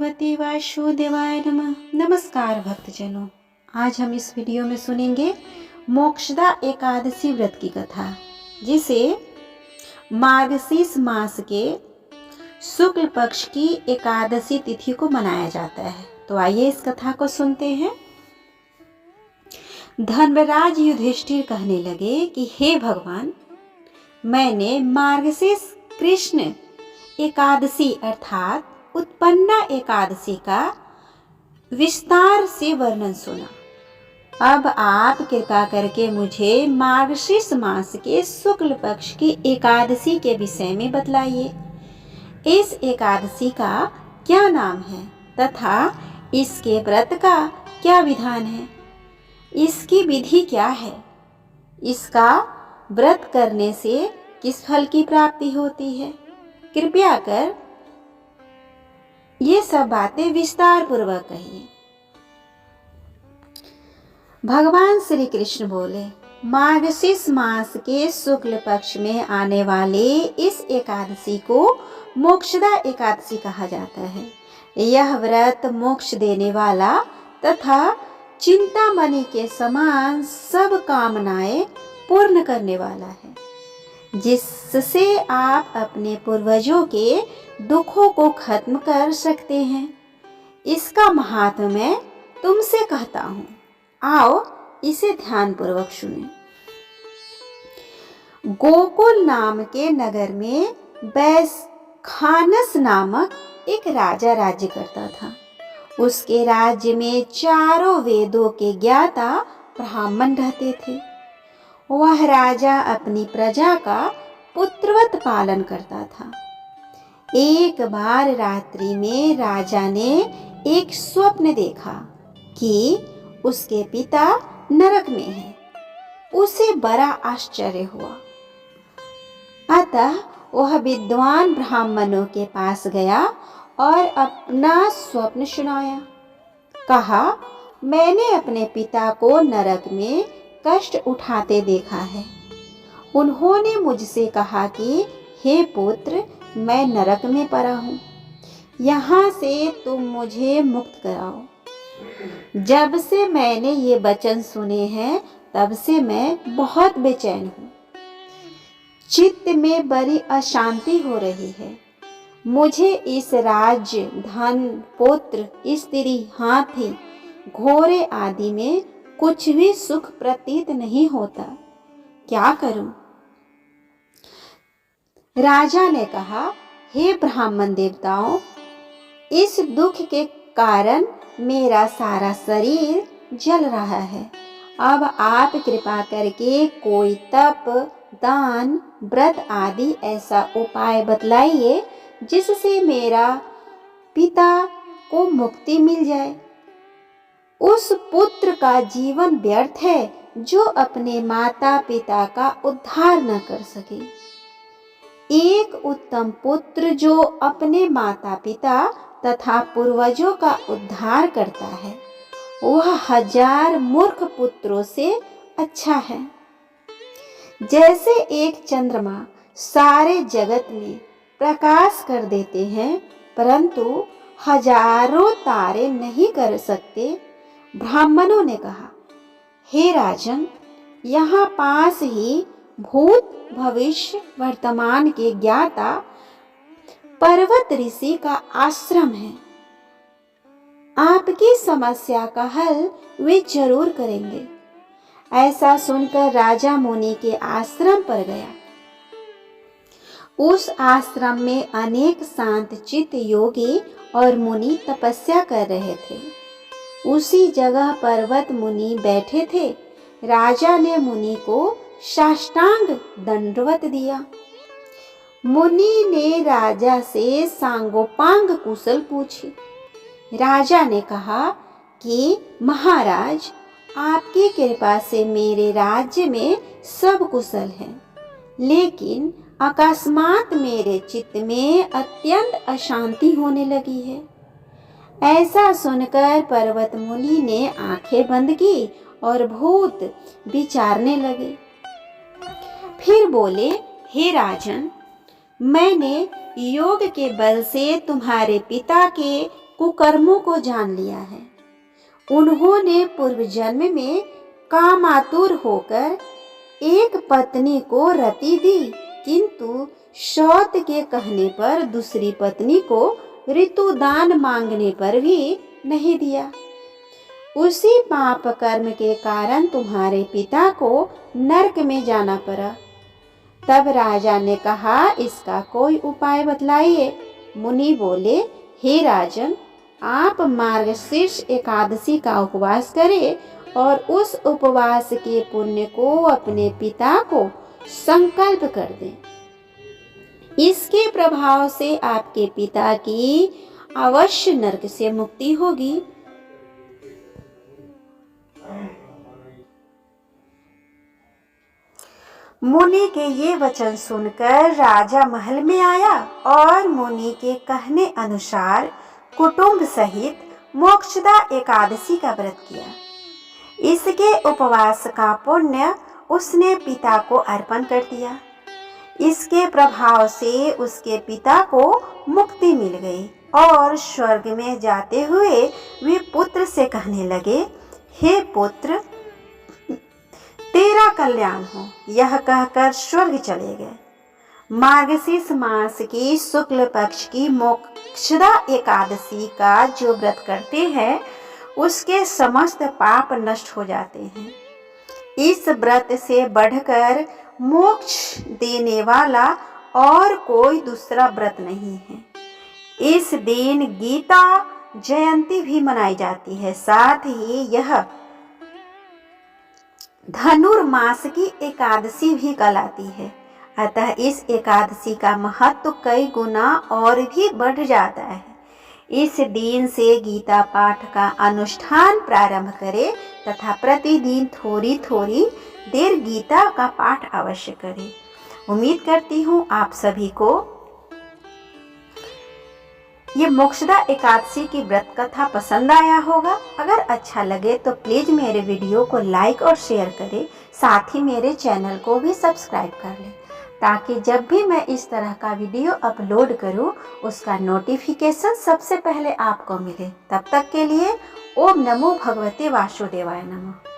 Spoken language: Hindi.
भगवते वासुदेवाय नमः। नमस्कार भक्तजनों, आज हम इस वीडियो में सुनेंगे मोक्षदा एकादशी व्रत की कथा, जिसे मार्गशीर्ष मास के शुक्ल पक्ष की एकादशी तिथि को मनाया जाता है। तो आइए इस कथा को सुनते हैं। धर्मराज युधिष्ठिर कहने लगे कि हे भगवान, मैंने मार्गशीर्ष कृष्ण एकादशी अर्थात उत्पन्ना एकादशी का विस्तार से वर्णन सुना। अब आप कृपा करके मुझे मार्गशीर्ष मास के शुक्ल पक्ष की एकादशी के विषय में बतलाइए। इस एकादशी का क्या नाम है तथा इसके व्रत का क्या विधान है, इसकी विधि क्या है, इसका व्रत करने से किस फल की प्राप्ति होती है। कृपया कर ये सब बातें विस्तार पूर्वक कहिए। भगवान श्री कृष्ण बोले, मार्गशीर्ष मास के शुक्ल पक्ष में आने वाले इस एकादशी को मोक्षदा एकादशी कहा जाता है। यह व्रत मोक्ष देने वाला तथा चिंतामणि के समान सब कामनाएं पूर्ण करने वाला है, जिससे आप अपने पूर्वजों के दुखों को खत्म कर सकते हैं। इसका महात्म्य मैं तुमसे कहता हूँ, आओ इसे ध्यान पूर्वक सुने। गोकुल नाम के नगर में बैसखानस नामक एक राजा राज्य करता था। उसके राज्य में चारों वेदों के ज्ञाता ब्राह्मण रहते थे। वह राजा अपनी प्रजा का पुत्रवत पालन करता था। एक बार रात्रि में राजा ने एक स्वप्न देखा कि उसके पिता नरक में हैं। उसे बड़ा आश्चर्य हुआ। अतः वह विद्वान ब्राह्मणों के पास गया और अपना स्वप्न सुनाया। कहा, मैंने अपने पिता को नरक में कष्ट उठाते देखा है। उन्होंने मुझसे कहा कि हे पुत्र, मैं नरक में पड़ा हूँ, यहाँ से तुम मुझे मुक्त कराओ। जब से मैंने ये वचन सुने हैं तब से मैं बहुत बेचैन हूँ। चित्त में बड़ी अशांति हो रही है। मुझे इस राज्य, धन, पुत्र, स्त्री, हाथी, घोड़े आदि में कुछ भी सुख प्रतीत नहीं होता। क्या करूं? राजा ने कहा, हे ब्राह्मण देवताओं, इस दुख के कारण मेरा सारा शरीर जल रहा है। अब आप कृपा करके कोई तप, दान, व्रत आदि ऐसा उपाय बतलाइए जिससे मेरा पिता को मुक्ति मिल जाए। उस पुत्र का जीवन व्यर्थ है जो अपने माता पिता का उद्धार न कर सके। एक उत्तम पुत्र जो अपने माता पिता तथा पूर्वजों का उद्धार करता है, वह 1000 मूर्ख पुत्रों से अच्छा है। जैसे एक चंद्रमा सारे जगत में प्रकाश कर देते हैं, परंतु हजारों तारे नहीं कर सकते। ब्राह्मणों ने कहा, हे राजन, यहाँ पास ही भूत, भविष्य, वर्तमान के ज्ञाता पर्वत ऋषि का आश्रम है। आपकी समस्या का हल वे जरूर करेंगे। ऐसा सुनकर राजा मुनि के आश्रम पर गया। उस आश्रम में अनेक शांत चित्त योगी और मुनि तपस्या कर रहे थे। उसी जगह पर्वत मुनि बैठे थे। राजा ने मुनि को साष्टांग दंडवत दिया। मुनि ने राजा से सांगोपांग कुशल पूछी। राजा ने कहा कि महाराज, आपकी कृपा से मेरे राज्य में सब कुशल है, लेकिन अकस्मात मेरे चित्त में अत्यंत अशांति होने लगी है। ऐसा सुनकर पर्वत मुनि ने आंखें बंद की और भूत विचारने लगे। फिर बोले, हे राजन, मैंने योग के बल से तुम्हारे पिता के कुकर्मों को जान लिया है। उन्होंने पूर्व जन्म में कामातुर होकर एक पत्नी को रति दी, किंतु शौत के कहने पर दूसरी पत्नी को ऋतुदान मांगने पर भी नहीं दिया। उसी पाप कर्म के कारण तुम्हारे पिता को नरक में जाना पड़ा। तब राजा ने कहा, इसका कोई उपाय बतलाइए। मुनि बोले, हे राजन, आप मार्गशीर्ष एकादशी का उपवास करें और उस उपवास के पुण्य को अपने पिता को संकल्प कर दें। इसके प्रभाव से आपके पिता की अवश्य नरक से मुक्ति होगी। मुनि के ये वचन सुनकर राजा महल में आया और मुनि के कहने अनुसार कुटुंब सहित मोक्षदा एकादशी का व्रत किया। इसके उपवास का पुण्य उसने पिता को अर्पण कर दिया। इसके प्रभाव से उसके पिता को मुक्ति मिल गई और स्वर्ग में जाते हुए वे पुत्र से कहने लगे, हे पुत्र, तेरा कल्याण हो। यह कहकर स्वर्ग चले गए। मार्गशीर्ष मास की शुक्ल पक्ष की मोक्षदा एकादशी का जो व्रत करते हैं उसके समस्त पाप नष्ट हो जाते हैं। इस व्रत से बढ़कर मोक्ष देने वाला और कोई दूसरा व्रत नहीं है। इस दिन गीता जयंती भी मनाई जाती है। साथ ही यह धनुर्मास की एकादशी भी कहलाती है। अतः इस एकादशी का महत्व कई गुना और भी बढ़ जाता है। इस दिन से गीता पाठ का अनुष्ठान प्रारंभ करें तथा प्रतिदिन थोड़ी थोड़ी देर गीता का पाठ अवश्य करें। उम्मीद करती हूँ आप सभी को ये मोक्षदा एकादशी की व्रत कथा पसंद आया होगा। अगर अच्छा लगे तो प्लीज मेरे वीडियो को लाइक और शेयर करें। साथ ही मेरे चैनल को भी सब्सक्राइब कर लें ताकि जब भी मैं इस तरह का वीडियो अपलोड करूं उसका नोटिफिकेशन सबसे पहले आपको मिले। तब तक के लिए ओम नमो भगवते वासुदेवाय नमः।